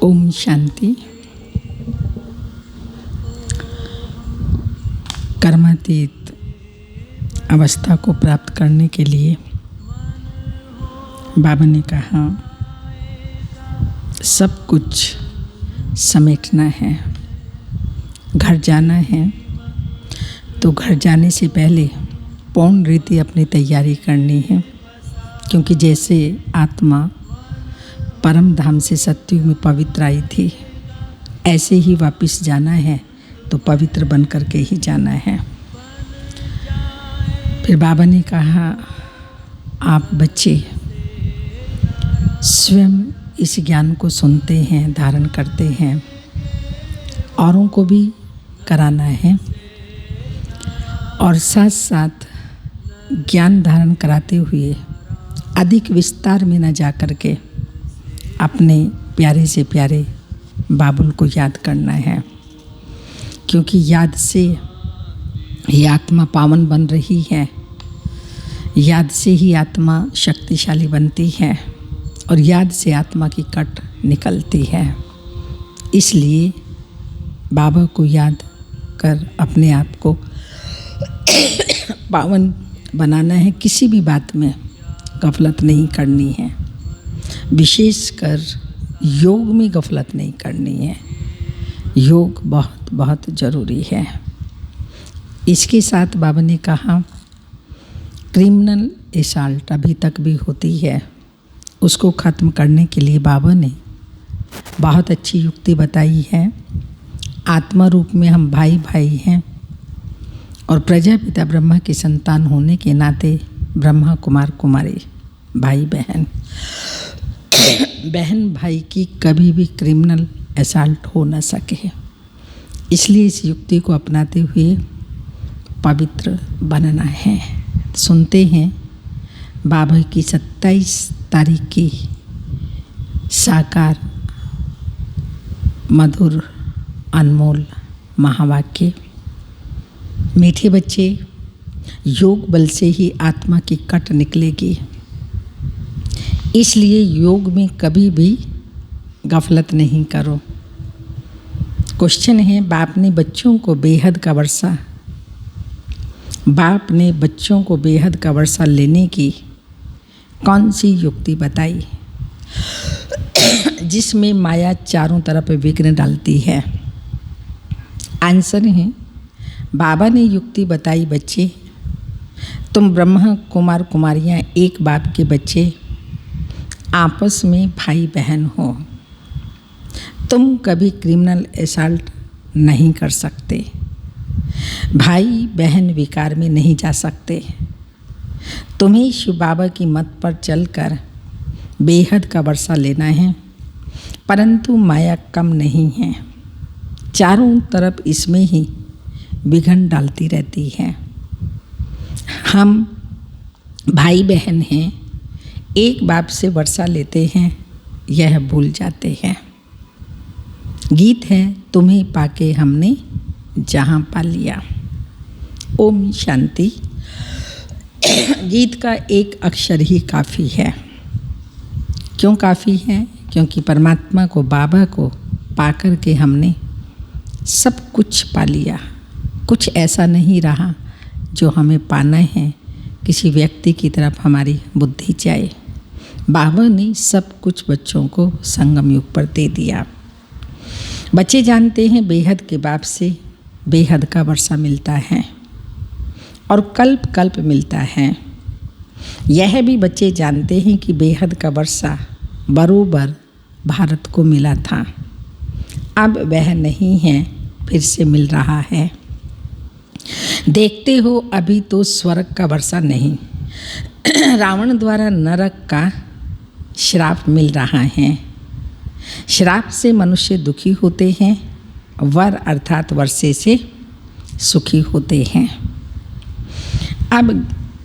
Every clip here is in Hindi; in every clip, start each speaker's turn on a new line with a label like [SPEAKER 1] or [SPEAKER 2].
[SPEAKER 1] ओम शांति। कर्मातीत अवस्था को प्राप्त करने के लिए बाबा ने कहा सब कुछ समेटना है। घर जाना है तो घर जाने से पहले पूर्ण रीति अपनी तैयारी करनी है, क्योंकि जैसे आत्मा परम धाम से सत्युग में पवित्र आई थी, ऐसे ही वापस जाना है तो पवित्र बन करके ही जाना है। फिर बाबा ने कहा आप बच्चे स्वयं इस ज्ञान को सुनते हैं, धारण करते हैं, औरों को भी कराना है और साथ साथ ज्ञान धारण कराते हुए अधिक विस्तार में न जा कर के अपने प्यारे से प्यारे बाबुल को याद करना है, क्योंकि याद से ही आत्मा पावन बन रही है, याद से ही आत्मा शक्तिशाली बनती है और याद से आत्मा की कट निकलती है। इसलिए बाबा को याद कर अपने आप को पावन बनाना है। किसी भी बात में गफलत नहीं करनी है, विशेषकर योग में गफलत नहीं करनी है। योग बहुत बहुत ज़रूरी है। इसके साथ बाबा ने कहा क्रिमिनल एसाल्ट अभी तक भी होती है, उसको ख़त्म करने के लिए बाबा ने बहुत अच्छी युक्ति बताई है। आत्मा रूप में हम भाई भाई हैं और प्रजापिता ब्रह्मा की संतान होने के नाते ब्रह्मा कुमार कुमारी भाई बहन बहन भाई की कभी भी क्रिमिनल एसाल्ट हो न सके। इसलिए इस युक्ति को अपनाते हुए पवित्र बनना है। सुनते हैं बाबा की 27 तारीख की साकार मधुर अनमोल महावाक्य। मीठे बच्चे, योग बल से ही आत्मा की कट निकलेगी, इसलिए योग में कभी भी गफलत नहीं करो। क्वेश्चन है, बाप ने बच्चों को बेहद का वर्षा लेने की कौन सी युक्ति बताई जिसमें माया चारों तरफ विघ्न डालती है? आंसर है, बाबा ने युक्ति बताई बच्चे, तुम ब्रह्मा कुमार कुमारियाँ एक बाप के बच्चे आपस में भाई बहन हो। तुम कभी क्रिमिनल एसाल्ट नहीं कर सकते, भाई बहन विकार में नहीं जा सकते। तुम्हें शिव बाबा की मत पर चलकर बेहद का वर्षा लेना है, परंतु माया कम नहीं है, चारों तरफ इसमें ही विघन डालती रहती है। हम भाई बहन हैं, एक बाप से वर्षा लेते हैं, यह भूल जाते हैं। गीत है, तुम्हें पाके हमने जहाँ पा लिया। ओम शांति। गीत का एक अक्षर ही काफ़ी है। क्यों काफ़ी है? क्योंकि परमात्मा को, बाबा को पाकर के हमने सब कुछ पा लिया। कुछ ऐसा नहीं रहा जो हमें पाना है, किसी व्यक्ति की तरफ हमारी बुद्धि जाए। बाबा ने सब कुछ बच्चों को संगम युग पर दे दिया। बच्चे जानते हैं बेहद के बाप से बेहद का वर्षा मिलता है और कल्प कल्प मिलता है। यह भी बच्चे जानते हैं कि बेहद का वर्षा बरोबर भारत को मिला था, अब वह नहीं है, फिर से मिल रहा है। देखते हो अभी तो स्वर्ग का वर्षा नहीं, रावण द्वारा नरक का श्राप मिल रहा है। श्राप से मनुष्य दुखी होते हैं, वर अर्थात वर्षे से सुखी होते हैं। अब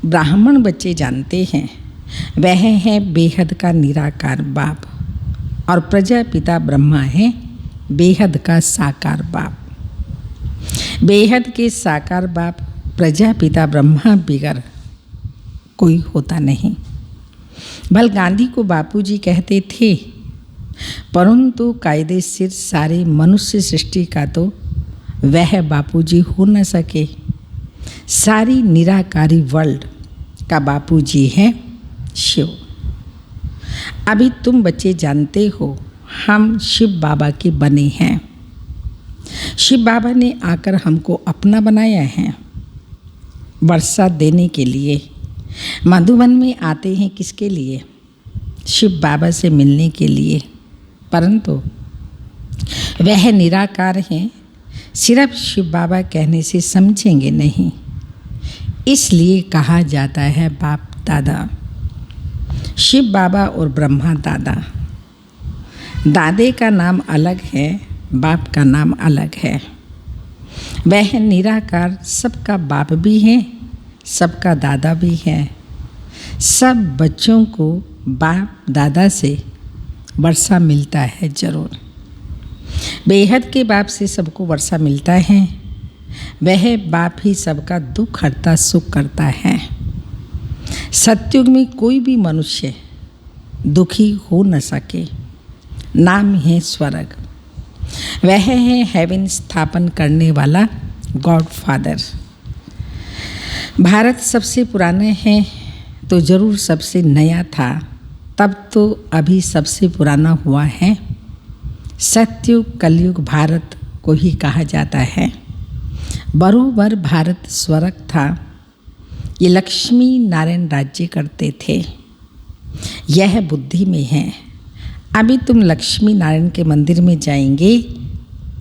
[SPEAKER 1] ब्राह्मण बच्चे जानते हैं वह है बेहद का निराकार बाप और प्रजापिता ब्रह्मा है बेहद का साकार बाप। बेहद के साकार बाप प्रजापिता ब्रह्मा बिगर कोई होता नहीं। भल गांधी को बापूजी कहते थे, परंतु कायदेशीर सारे मनुष्य सृष्टि का तो वह बापूजी हो न सके। सारी निराकारी वर्ल्ड का बापूजी है शिव। अभी तुम बच्चे जानते हो हम शिव बाबा के बने हैं। शिव बाबा ने आकर हमको अपना बनाया है वर्षा देने के लिए। मधुबन में आते हैं किसके लिए? शिव बाबा से मिलने के लिए। परंतु वह निराकार हैं, सिर्फ शिव बाबा कहने से समझेंगे नहीं। इसलिए कहा जाता है बाप दादा। शिव बाबा और ब्रह्मा दादा। दादे का नाम अलग है, बाप का नाम अलग है। वह निराकार सबका बाप भी है, सबका दादा भी है। सब बच्चों को बाप दादा से वर्षा मिलता है जरूर। बेहद के बाप से सबको वर्षा मिलता है। वह बाप ही सबका दुख हरता सुख करता है। सतयुग में कोई भी मनुष्य दुखी हो न सके। नाम है स्वर्ग। वह है हेवन स्थापन करने वाला गॉड फादर। भारत सबसे पुराने है तो जरूर सबसे नया था, तब तो अभी सबसे पुराना हुआ है। सतयुग कलयुग भारत को ही कहा जाता है। बरोबर भारत स्वर्ग था। ये लक्ष्मी नारायण राज्य करते थे। यह बुद्धि में है। अभी तुम लक्ष्मी नारायण के मंदिर में जाएंगे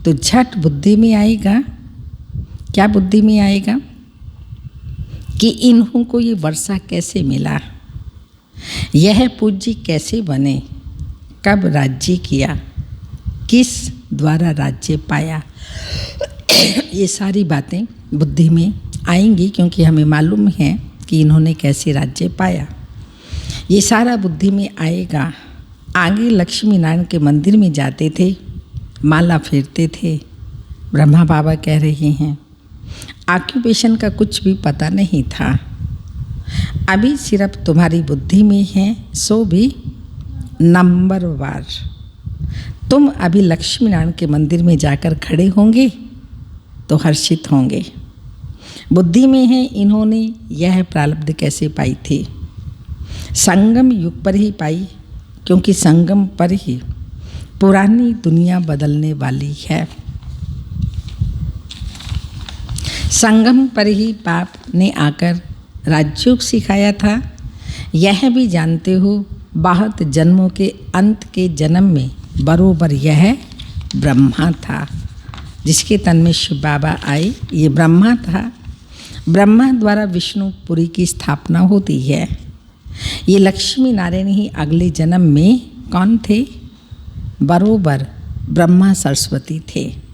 [SPEAKER 1] तो झट बुद्धि में आएगा। क्या बुद्धि में आएगा? कि इन्हों को ये वर्षा कैसे मिला, यह पूज्य कैसे बने, कब राज्य किया, किस द्वारा राज्य पाया। ये सारी बातें बुद्धि में आएंगी, क्योंकि हमें मालूम है कि इन्होंने कैसे राज्य पाया। ये सारा बुद्धि में आएगा। आगे लक्ष्मी नारायण के मंदिर में जाते थे, माला फेरते थे। ब्रह्मा बाबा कह रहे हैं ऑक्यूपेशन का कुछ भी पता नहीं था। अभी सिर्फ तुम्हारी बुद्धि में है, सो भी नंबर वार। तुम अभी लक्ष्मी नारायण के मंदिर में जाकर खड़े होंगे तो हर्षित होंगे। बुद्धि में है इन्होंने यह प्रारब्ध कैसे पाई थी। संगम युग पर ही पाई, क्योंकि संगम पर ही पुरानी दुनिया बदलने वाली है। संगम पर ही बाप ने आकर राजयोग सिखाया था। यह भी जानते हो बहुत जन्मों के अंत के जन्म में बरोबर यह ब्रह्मा था, जिसके तन में शिव बाबा आए। ये ब्रह्मा था। ब्रह्मा द्वारा विष्णुपुरी की स्थापना होती है। ये लक्ष्मी नारायण ही अगले जन्म में कौन थे? बरोबर ब्रह्मा सरस्वती थे।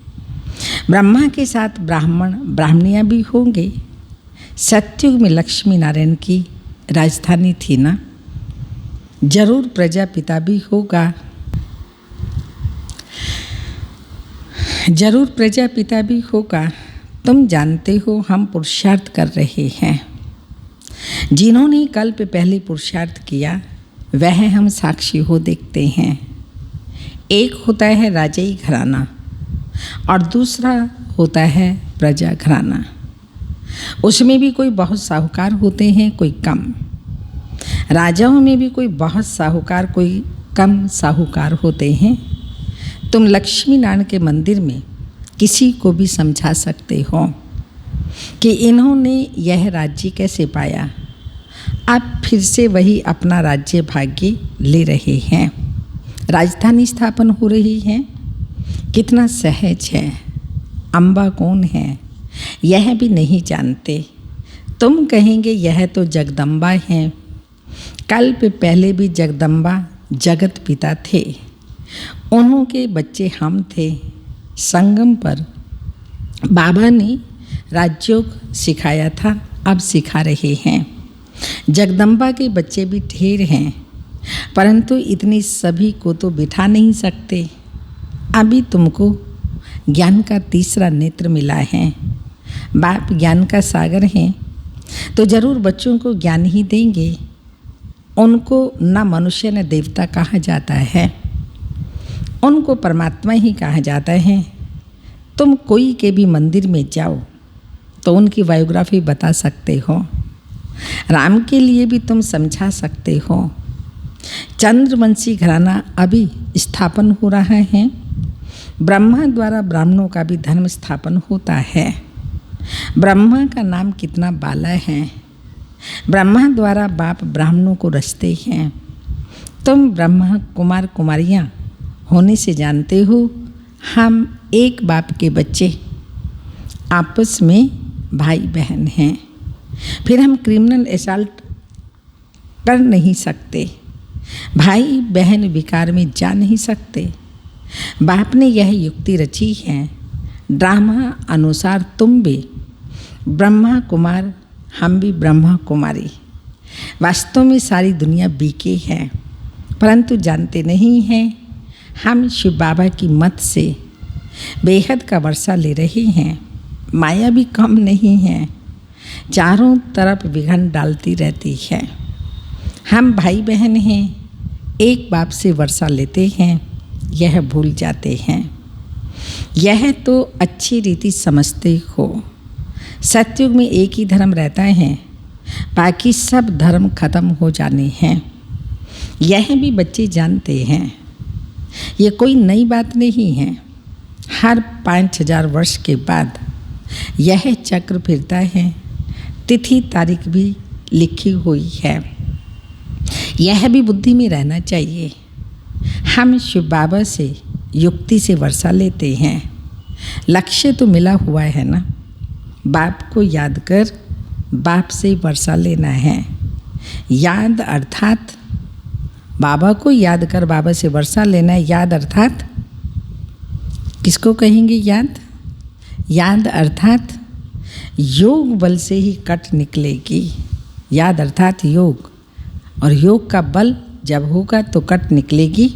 [SPEAKER 1] ब्रह्मा के साथ ब्राह्मण ब्राह्मणियाँ भी होंगे। सतयुग में लक्ष्मी नारायण की राजधानी थी ना, जरूर प्रजापिता भी होगा। जरूर प्रजापिता भी होगा। तुम जानते हो हम पुरुषार्थ कर रहे हैं। जिन्होंने कल्प पहले पुरुषार्थ किया वह हम साक्षी हो देखते हैं। एक होता है राजाई घराना और दूसरा होता है प्रजा घराना। उसमें भी कोई बहुत साहूकार होते हैं, कोई कम। राजाओं में भी कोई बहुत साहूकार, कोई कम साहूकार होते हैं। तुम लक्ष्मी नारायण के मंदिर में किसी को भी समझा सकते हो कि इन्होंने यह राज्य कैसे पाया। अब फिर से वही अपना राज्य भाग्य ले रहे हैं। राजधानी स्थापन हो रही है। कितना सहज है। अम्बा कौन है यह भी नहीं जानते। तुम कहेंगे यह तो जगदम्बा है। कल्प पहले भी जगदम्बा जगत पिता थे। उन्हों के बच्चे हम थे। संगम पर बाबा ने राजयोग सिखाया था, अब सिखा रहे हैं। जगदम्बा के बच्चे भी ढेर हैं, परंतु इतनी सभी को तो बिठा नहीं सकते। अभी तुमको ज्ञान का तीसरा नेत्र मिला है। बाप ज्ञान का सागर हैं, तो जरूर बच्चों को ज्ञान ही देंगे। उनको न मनुष्य न देवता कहा जाता है। उनको परमात्मा ही कहा जाता है। तुम कोई के भी मंदिर में जाओ तो उनकी बायोग्राफी बता सकते हो। राम के लिए भी तुम समझा सकते हो। चंद्रवंशी घराना अभी स्थापन हो रहा है। ब्रह्मा द्वारा ब्राह्मणों का भी धर्म स्थापन होता है। ब्रह्मा का नाम कितना बाला है। ब्रह्मा द्वारा बाप ब्राह्मणों को रचते हैं। तुम ब्रह्मा कुमार कुमारियाँ होने से जानते हो हम एक बाप के बच्चे आपस में भाई बहन हैं। फिर हम क्रिमिनल असॉल्ट कर नहीं सकते। भाई बहन विकार में जा नहीं सकते। बाप ने यह युक्ति रची है। ड्रामा अनुसार तुम भी ब्रह्मा कुमार, हम भी ब्रह्मा कुमारी। वास्तव में सारी दुनिया बीके है, परंतु जानते नहीं हैं हम शिव बाबा की मत से बेहद का वर्षा ले रहे हैं। माया भी कम नहीं है, चारों तरफ विघन डालती रहती है। हम भाई बहन हैं, एक बाप से वर्षा लेते हैं, यह भूल जाते हैं। यह तो अच्छी रीति समझते हो। सतयुग में एक ही धर्म रहता है, बाकी सब धर्म खत्म हो जाने हैं। यह भी बच्चे जानते हैं। ये कोई नई बात नहीं है। हर 5000 वर्ष के बाद यह चक्र फिरता है। तिथि तारीख भी लिखी हुई है। यह भी बुद्धि में रहना चाहिए। हम शिव बाबा से युक्ति से वर्षा लेते हैं। लक्ष्य तो मिला हुआ है ना। बाप को याद कर बाप से वर्षा लेना है। याद अर्थात बाबा को याद कर बाबा से वर्षा लेना है। याद अर्थात किसको कहेंगे याद? याद अर्थात योग बल से ही कट निकलेगी। याद अर्थात योग, और योग का बल जब होगा तो कट निकलेगी।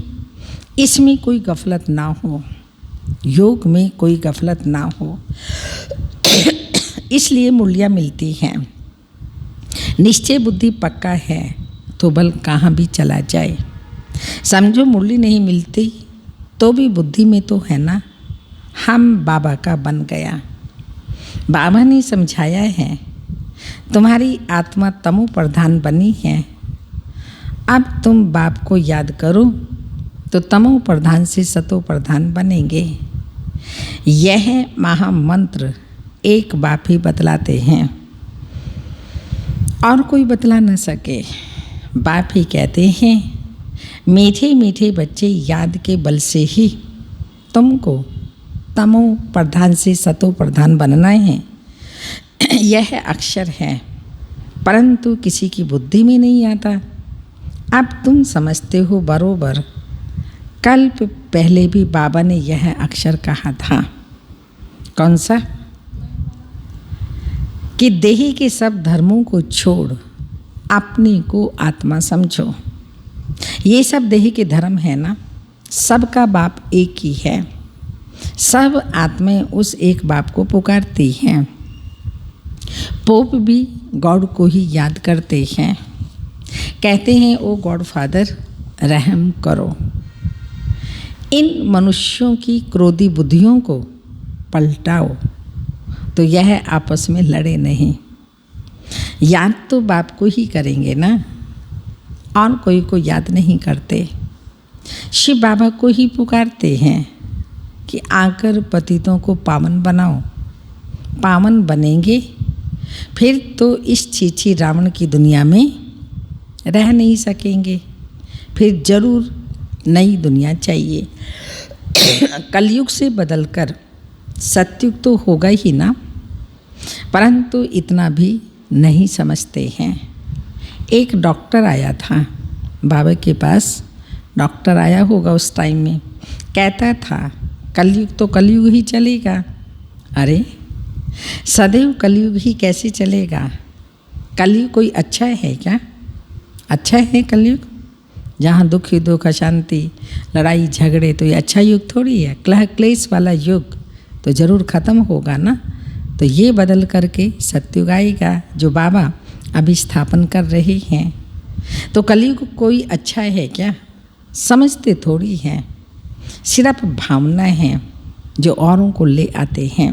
[SPEAKER 1] इसमें कोई गफलत ना हो, योग में कोई गफलत ना हो। इसलिए मूल्य मिलती हैं। निश्चय बुद्धि पक्का है तो बल कहाँ भी चला जाए। समझो मूल्य नहीं मिलती तो भी बुद्धि में तो है ना। हम बाबा का बन गया। बाबा ने समझाया है तुम्हारी आत्मा तमो प्रधान बनी है। अब तुम बाप को याद करो तो तमो प्रधान से सतो प्रधान बनेंगे। यह महामंत्र एक बाप ही बतलाते हैं और कोई बतला न सके। बाप ही कहते हैं मीठे मीठे बच्चे याद के बल से ही तुमको तमो प्रधान से सतो प्रधान बनना है। यह अक्षर है, परंतु किसी की बुद्धि में नहीं आता। अब तुम समझते हो बरोबर। कल्प पहले भी बाबा ने यह अक्षर कहा था। कौन सा? कि देही के सब धर्मों को छोड़ अपने को आत्मा समझो। ये सब देही के धर्म है ना। सबका बाप एक ही है। सब आत्माएं उस एक बाप को पुकारती हैं। पोप भी गॉड को ही याद करते हैं। कहते हैं ओ गॉड फादर रहम करो। इन मनुष्यों की क्रोधी बुद्धियों को पलटाओ तो यह आपस में लड़े नहीं। याद तो बाप को ही करेंगे ना, और कोई को याद नहीं करते। शिव बाबा को ही पुकारते हैं कि आकर पतितों को पावन बनाओ। पावन बनेंगे फिर तो इस छीछी रावण की दुनिया में रह नहीं सकेंगे। फिर जरूर नई दुनिया चाहिए। कलयुग से बदलकर सतयुग तो होगा ही ना, परंतु इतना भी नहीं समझते हैं। एक डॉक्टर आया था बाबा के पास। डॉक्टर आया होगा उस टाइम में, कहता था कलयुग तो कलयुग ही चलेगा। अरे सदैव कलयुग ही कैसे चलेगा? कलयुग कोई अच्छा है क्या? अच्छा है कलयुग? जहाँ दुख ही दुख, अशांति, लड़ाई झगड़े, तो ये अच्छा युग थोड़ी है। कलह क्लेश वाला युग तो ज़रूर ख़त्म होगा ना। तो ये बदल करके सतयुग आएगा जो बाबा अभी स्थापन कर रहे हैं। तो कलयुग कोई अच्छा है क्या? समझते थोड़ी हैं। सिर्फ भावना है जो औरों को ले आते हैं।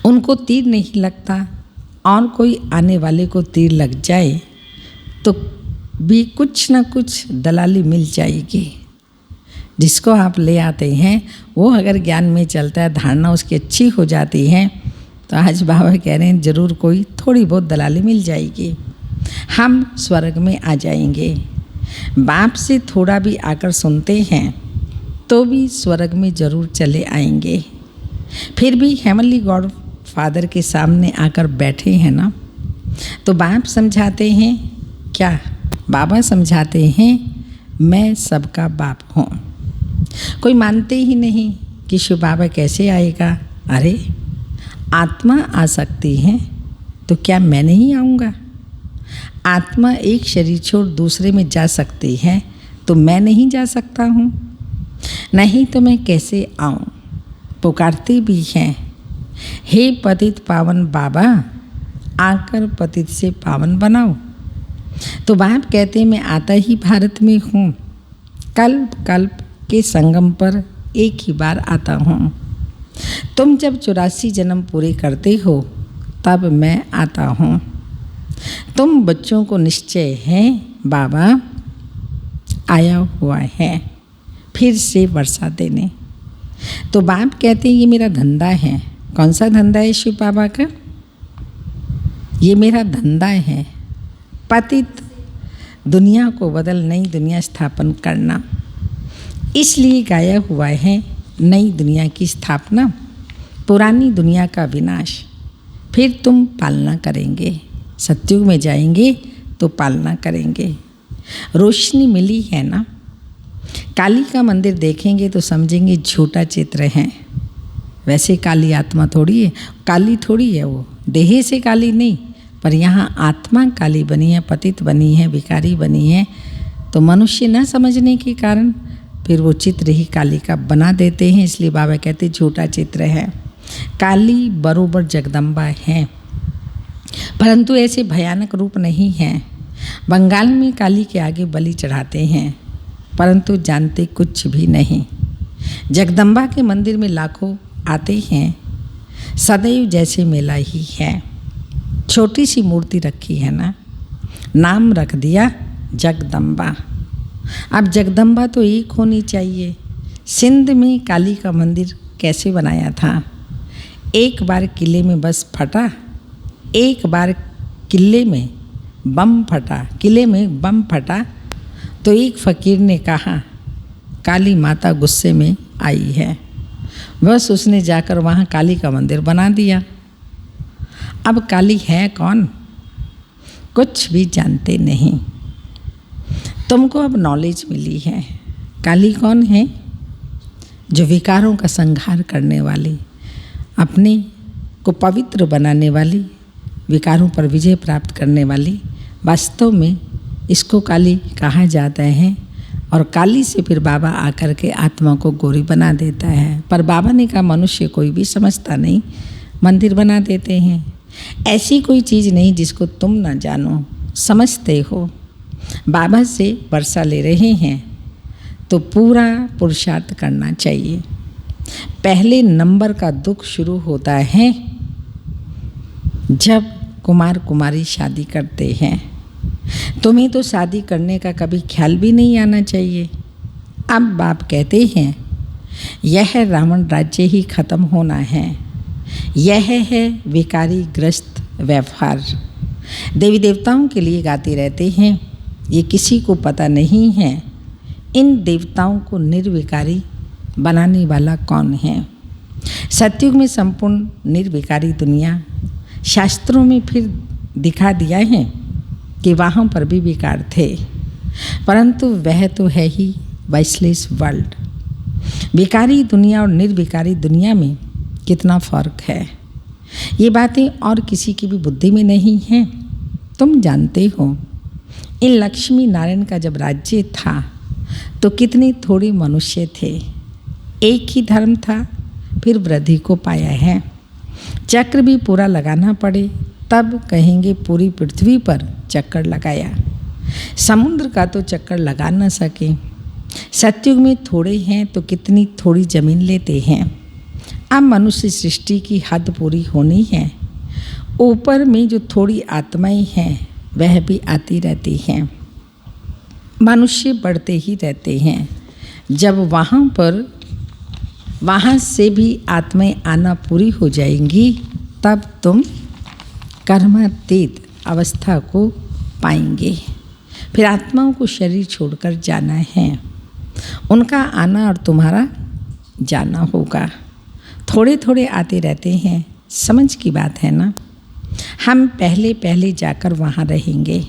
[SPEAKER 1] उनको तीर नहीं लगता, और कोई आने वाले को तीर लग जाए तो भी कुछ ना कुछ दलाली मिल जाएगी। जिसको आप ले आते हैं वो अगर ज्ञान में चलता है, धारणा उसकी अच्छी हो जाती है, तो आज बाबा कह रहे हैं ज़रूर कोई थोड़ी बहुत दलाली मिल जाएगी, हम स्वर्ग में आ जाएंगे। बाप से थोड़ा भी आकर सुनते हैं तो भी स्वर्ग में ज़रूर चले आएंगे। फिर भी हेवनली गॉड फादर के सामने आकर बैठे हैं ना, तो बाप समझाते हैं क्या? बाबा समझाते हैं मैं सबका बाप हूँ। कोई मानते ही नहीं कि शिव बाबा कैसे आएगा। अरे आत्मा आ सकती है तो क्या मैं नहीं आऊँगा? आत्मा एक शरीर छोड़ दूसरे में जा सकती है तो मैं नहीं जा सकता हूँ? नहीं तो मैं कैसे आऊँ? पुकारते भी हैं, हे पतित पावन बाबा, आकर पतित से पावन बनाओ। तो बाप कहते हैं मैं आता ही भारत में हूँ, कल्प कल्प के संगम पर एक ही बार आता हूँ। तुम जब 84 जन्म पूरे करते हो तब मैं आता हूँ। तुम बच्चों को निश्चय है बाबा आया हुआ है फिर से वर्षा देने। तो बाप कहते हैं ये मेरा धंधा है। कौन सा धंधा है शिव बाबा का? ये मेरा धंधा है, पतित दुनिया को बदल नई दुनिया स्थापन करना। इसलिए गाया हुआ है नई दुनिया की स्थापना, पुरानी दुनिया का विनाश। फिर तुम पालना करेंगे, सतयुग में जाएंगे तो पालना करेंगे। रोशनी मिली है ना। काली का मंदिर देखेंगे तो समझेंगे झूठा चित्र है। वैसे काली आत्मा थोड़ी है, काली थोड़ी है वो, देह से काली नहीं, पर यहाँ आत्मा काली बनी है, पतित बनी है, भिखारी बनी है। तो मनुष्य न समझने के कारण फिर वो चित्र ही काली का बना देते हैं। इसलिए बाबा कहते झूठा चित्र है। काली बरोबर जगदम्बा है, परंतु ऐसे भयानक रूप नहीं है। बंगाल में काली के आगे बलि चढ़ाते हैं, परंतु जानते कुछ भी नहीं। जगदम्बा के मंदिर में लाखों आते हैं, सदैव जैसे मेला ही है। छोटी सी मूर्ति रखी है ना, नाम रख दिया जगदम्बा। अब जगदम्बा तो एक होनी चाहिए। सिंध में काली का मंदिर कैसे बनाया था? एक बार किले में बस फटा, एक बार किले में बम फटा, तो एक फकीर ने कहा काली माता गुस्से में आई है, बस उसने जाकर वहाँ काली का मंदिर बना दिया। अब काली है कौन? कुछ भी जानते नहीं। तुमको अब नॉलेज मिली है। काली कौन है? जो विकारों का संहार करने वाली, अपने को पवित्र बनाने वाली, विकारों पर विजय प्राप्त करने वाली। वास्तव में इसको काली कहा जाता है। और काली से फिर बाबा आकर के आत्मा को गोरी बना देता है। पर बाबा ने कहा मनुष्य कोई भी समझता नहीं, मंदिर बना देते हैं। ऐसी कोई चीज़ नहीं जिसको तुम ना जानो, समझते हो। बाबा से वर्षा ले रहे हैं तो पूरा पुरुषार्थ करना चाहिए। पहले नंबर का दुख शुरू होता है जब कुमार कुमारी शादी करते हैं। तुम्हें तो शादी करने का कभी ख्याल भी नहीं आना चाहिए। अब बाप कहते हैं यह रावण राज्य ही खत्म होना है। यह है विकारी ग्रस्त व्यवहार। देवी देवताओं के लिए गाते रहते हैं, ये किसी को पता नहीं है इन देवताओं को निर्विकारी बनाने वाला कौन है। सतयुग में संपूर्ण निर्विकारी दुनिया, शास्त्रों में फिर दिखा दिया है कि वहाँ पर भी विकार थे, परंतु वह तो है ही वाइसलेस वर्ल्ड। विकारी दुनिया और निर्विकारी दुनिया में कितना फ़र्क है, ये बातें और किसी की भी बुद्धि में नहीं हैं। तुम जानते हो इन लक्ष्मी नारायण का जब राज्य था तो कितने थोड़े मनुष्य थे। एक ही धर्म था, फिर वृद्धि को पाया है। चक्र भी पूरा लगाना पड़े तब कहेंगे पूरी पृथ्वी पर चक्कर लगाया। समुद्र का तो चक्कर लगा न सके सतयुग में थोड़े हैं तो कितनी थोड़ी जमीन लेते हैं। अब मनुष्य सृष्टि की हद पूरी होनी है। ऊपर में जो थोड़ी आत्माएं हैं वह भी आती रहती हैं। मनुष्य बढ़ते ही रहते हैं। जब वहाँ से भी आत्माएं आना पूरी हो जाएंगी तब तुम कर्मातीत अवस्था को पाएंगे। फिर आत्माओं को शरीर छोड़कर जाना है। उनका आना और तुम्हारा जाना होगा। थोड़े थोड़े आते रहते हैं, समझ की बात है ना। हम पहले पहले जाकर वहाँ रहेंगे।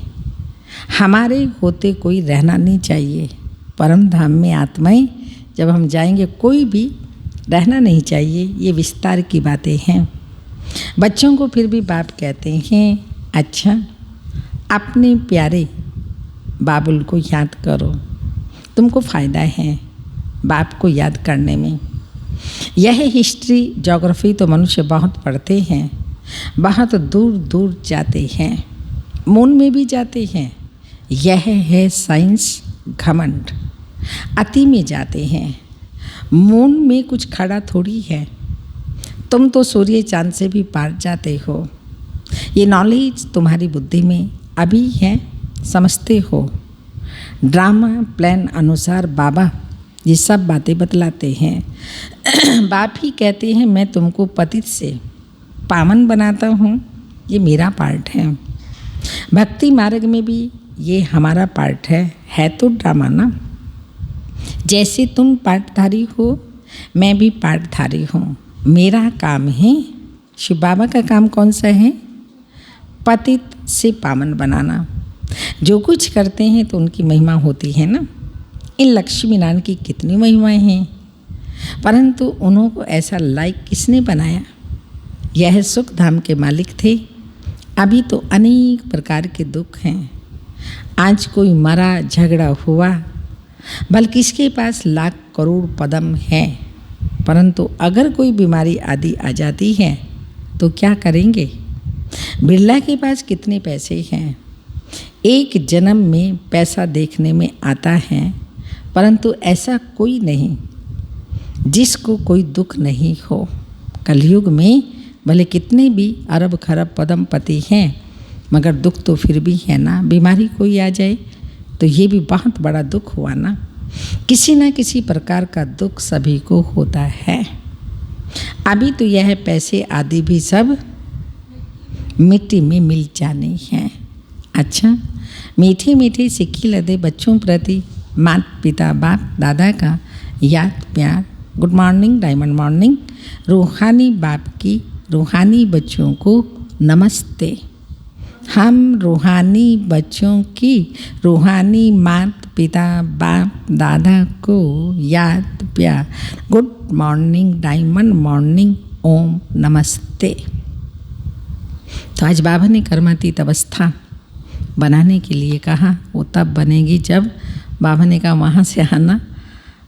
[SPEAKER 1] हमारे होते कोई रहना नहीं चाहिए। परम धाम में आत्माएं जब हम जाएंगे कोई भी रहना नहीं चाहिए। ये विस्तार की बातें हैं। बच्चों को फिर भी बाप कहते हैं, अच्छा अपने प्यारे बाबुल को याद करो, तुमको फ़ायदा है बाप को याद करने में। यह हिस्ट्री ज्योग्राफी तो मनुष्य बहुत पढ़ते हैं, बहुत दूर दूर जाते हैं, मून में भी जाते हैं। यह है साइंस घमंड, अति में जाते हैं। मून में कुछ खड़ा थोड़ी है। तुम तो सूर्य चांद से भी पार जाते हो। ये नॉलेज तुम्हारी बुद्धि में अभी है, समझते हो। ड्रामा प्लान अनुसार बाबा ये सब बातें बतलाते हैं। बाप ही कहते हैं मैं तुमको पतित से पावन बनाता हूँ, ये मेरा पार्ट है। भक्ति मार्ग में भी ये हमारा पार्ट है तो ड्रामा ना। जैसे तुम पार्टधारी हो मैं भी पार्टधारी हूँ। मेरा काम है, शिव बाबा का काम कौन सा है? पतित से पावन बनाना। जो कुछ करते हैं तो उनकी महिमा होती है ना। इन लक्ष्मी नारायण की कितनी महिमाएं हैं, परंतु उन्होंने ऐसा लायक किसने बनाया? यह सुख धाम के मालिक थे। अभी तो अनेक प्रकार के दुख हैं। आज कोई मरा झगड़ा हुआ, बल्कि इसके पास लाख करोड़ पदम है, परंतु अगर कोई बीमारी आदि आ जाती है तो क्या करेंगे? बिरला के पास कितने पैसे हैं? एक जन्म में पैसा देखने में आता है, परंतु ऐसा कोई नहीं जिसको कोई दुख नहीं हो। कलयुग में भले कितने भी अरब खरब पदम पति हैं, मगर दुख तो फिर भी है ना। बीमारी कोई आ जाए तो ये भी बहुत बड़ा दुख हुआ ना। किसी न किसी प्रकार का दुख सभी को होता है। अभी तो यह पैसे आदि भी सब मिट्टी में मिल जाने हैं। अच्छा, मीठे मीठे सिक्की लदे बच्चों प्रति माता पिता बाप दादा का याद प्यार। Good morning, diamond morning. रूहानी बाप की रूहानी बच्चों को नमस्ते। हम रूहानी बच्चों की रूहानी माता पिता बाप दादा को याद प्यार। गुड मॉर्निंग, डायमंड मॉर्निंग, ओम नमस्ते। तो आज बाबा ने कर्मातीत अवस्था बनाने के लिए कहा। वो तब बनेगी जब बाबा ने कहा वहाँ से आना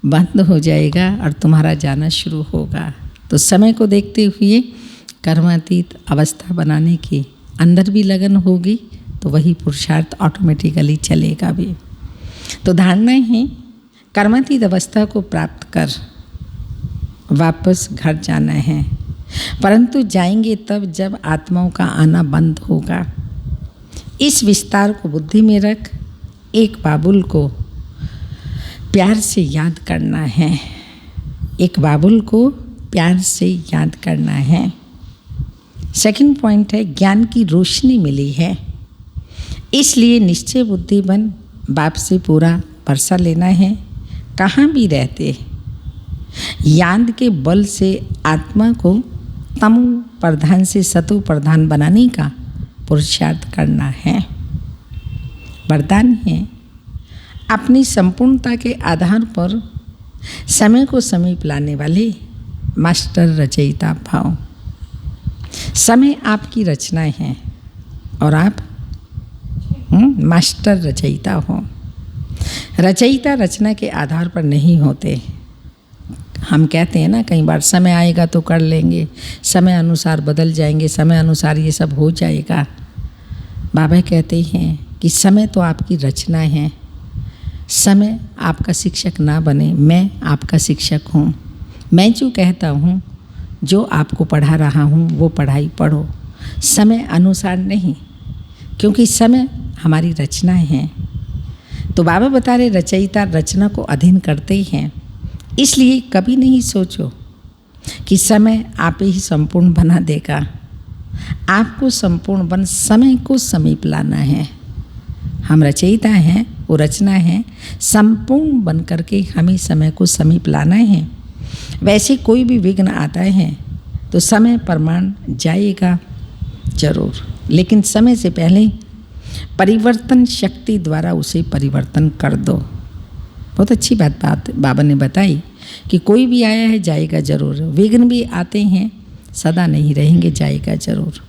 [SPEAKER 1] बंद हो जाएगा और तुम्हारा जाना शुरू होगा। तो समय को देखते हुए कर्मातीत अवस्था बनाने की अंदर भी लगन होगी तो वही पुरुषार्थ ऑटोमेटिकली चलेगा भी। तो धारणा है कर्मातीत अवस्था को प्राप्त कर वापस घर जाना है, परंतु जाएंगे तब जब आत्माओं का आना बंद होगा। इस विस्तार को बुद्धि में रख। एक बाबुल को प्यार से याद करना है। एक बाबुल को प्यार से याद करना है। सेकंड पॉइंट है ज्ञान की रोशनी मिली है, इसलिए निश्चय बुद्धि बन बाप से पूरा भरोसा लेना है। कहाँ भी रहते याद के बल से आत्मा को तमो प्रधान से सतो प्रधान बनाने का पुरुषार्थ करना है। वरदान है अपनी संपूर्णता के आधार पर समय को समीप लाने वाले मास्टर रचयिता भाव। समय आपकी रचना है और आप मास्टर रचयिता हो। रचयिता रचना के आधार पर नहीं होते। हम कहते हैं ना कई बार समय आएगा तो कर लेंगे, समय अनुसार बदल जाएंगे, समय अनुसार ये सब हो जाएगा। बाबा कहते हैं कि समय तो आपकी रचना है, समय आपका शिक्षक ना बने, मैं आपका शिक्षक हूँ। मैं जो कहता हूँ, जो आपको पढ़ा रहा हूँ, वो पढ़ाई पढ़ो, समय अनुसार नहीं, क्योंकि समय हमारी रचनाएं हैं। तो बाबा बता रहे रचयिता रचना को अधीन करते ही हैं। इसलिए कभी नहीं सोचो कि समय आप ही संपूर्ण बना देगा। आपको संपूर्ण बन समय को समीप लाना है। हम रचयिता हैं, वो रचना है, संपूर्ण बन करके हमें समय को समीप लाना है। वैसे कोई भी विघ्न आता है तो समय प्रमाण जाएगा जरूर, लेकिन समय से पहले परिवर्तन शक्ति द्वारा उसे परिवर्तन कर दो। बहुत अच्छी बात बाबा ने बताई कि कोई भी आया है जाएगा जरूर, विघ्न भी आते हैं, सदा नहीं रहेंगे, जाएगा जरूर,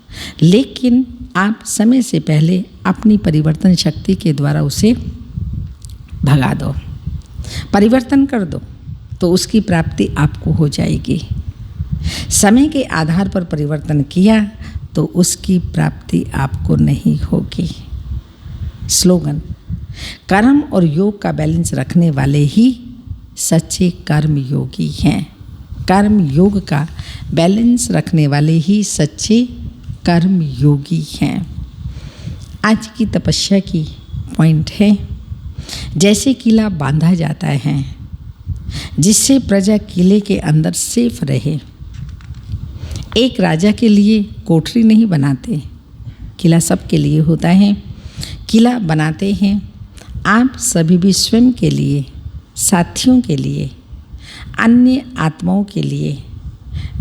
[SPEAKER 1] लेकिन आप समय से पहले अपनी परिवर्तन शक्ति के द्वारा उसे भगा दो, परिवर्तन कर दो, तो उसकी प्राप्ति आपको हो जाएगी। समय के आधार पर परिवर्तन किया तो उसकी प्राप्ति आपको नहीं होगी। स्लोगन, कर्म और योग का बैलेंस रखने वाले ही सच्चे कर्म योगी हैं। कर्म योग का बैलेंस रखने वाले ही सच्चे कर्म योगी हैं। आज की तपस्या की पॉइंट है, जैसे किला बांधा जाता है जिससे प्रजा किले के अंदर सेफ रहे। एक राजा के लिए कोठरी नहीं बनाते, किला सबके लिए होता है। किला बनाते हैं आप सभी भी स्वयं के लिए, साथियों के लिए, अन्य आत्माओं के लिए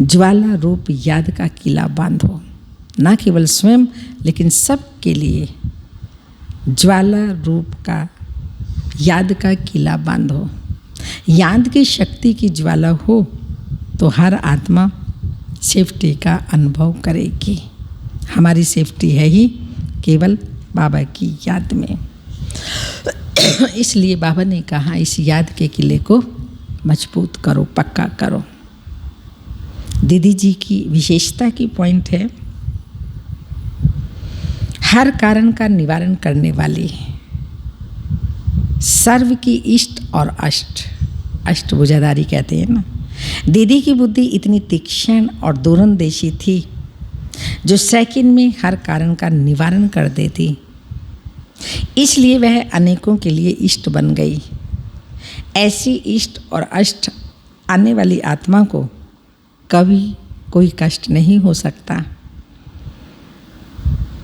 [SPEAKER 1] ज्वाला रूप याद का किला बांधो। ना केवल स्वयं लेकिन सब के लिए ज्वाला रूप का याद का किला बांधो। याद की शक्ति की ज्वाला हो तो हर आत्मा सेफ्टी का अनुभव करेगी। हमारी सेफ्टी है ही केवल बाबा की याद में। इसलिए बाबा ने कहा इस याद के किले को मजबूत करो, पक्का करो। दीदी जी की विशेषता की पॉइंट है, हर कारण का निवारण करने वाली, सर्व की इष्ट और अष्टभुजाधारी कहते हैं ना। दीदी की बुद्धि इतनी तीक्ष्ण और दूरंदेशी थी जो सेकंड में हर कारण का निवारण कर देती। इसलिए वह अनेकों के लिए इष्ट बन गई। ऐसी इष्ट और अष्ट आने वाली आत्मा को कभी कोई कष्ट नहीं हो सकता।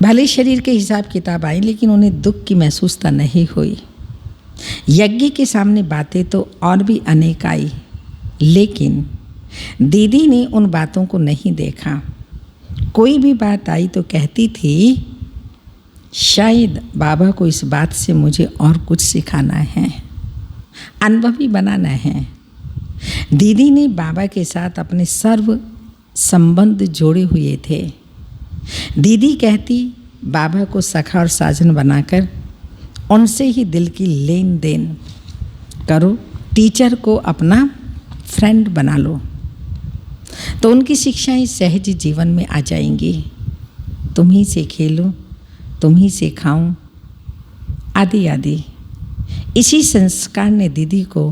[SPEAKER 1] भले शरीर के हिसाब किताब आई, लेकिन उन्हें दुख की महसूसता नहीं हुई। यज्ञ के सामने बातें तो और भी अनेक आई, लेकिन दीदी ने उन बातों को नहीं देखा। कोई भी बात आई तो कहती थी शायद बाबा को इस बात से मुझे और कुछ सिखाना है, अनुभवी बनाना है। दीदी ने बाबा के साथ अपने सर्व संबंध जोड़े हुए थे। दीदी कहती बाबा को सखा और साजन बनाकर उनसे ही दिल की लेन देन करो, टीचर को अपना फ्रेंड बना लो, तो उनकी शिक्षाएं सहज जीवन में आ जाएंगी। तुम ही से खेलूं, तुम ही से खाऊं, आदि आदि। इसी संस्कार ने दीदी को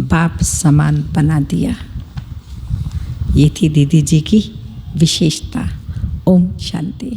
[SPEAKER 1] बाप समान बना दिया। ये थी दीदी जी की विशेषता। ओम शांति।